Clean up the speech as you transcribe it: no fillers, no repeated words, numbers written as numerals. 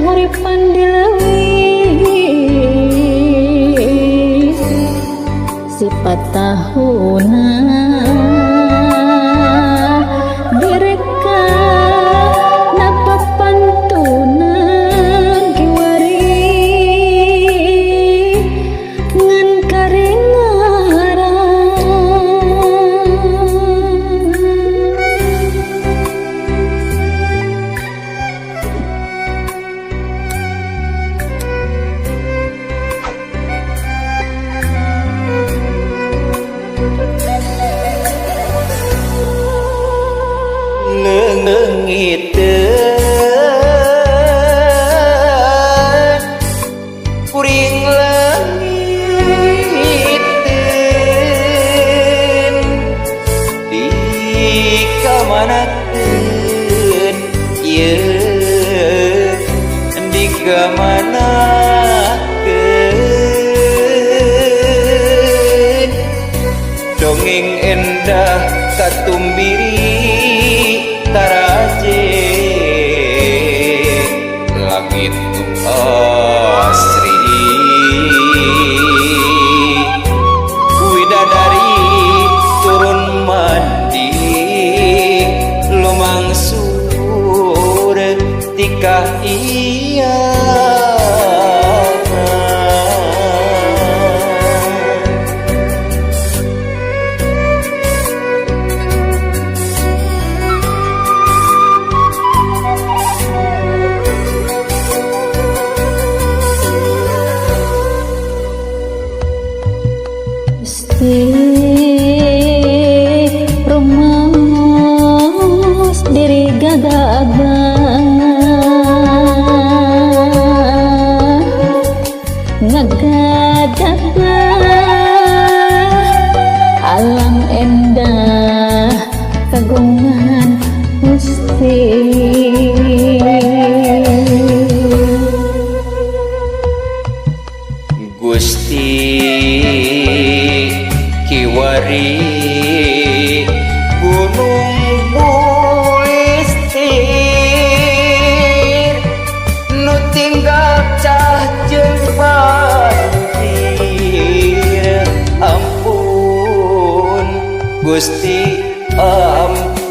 kahuripan dileuwih sifat tahuna direka napapantunan kiwari ngan karengaran leungiteun kuring leungiteun di kamanakeun ieu di kamanakeun dongeng endah katumbiri taraje langit asri widadari turun mandi lumangsur tikah iya rumus diri gagabah ngagadabah alam endah kagungan Gusti Gusti kiwari gunung bulistir nu tinggal cah jeung banjir ampun Gusti ampun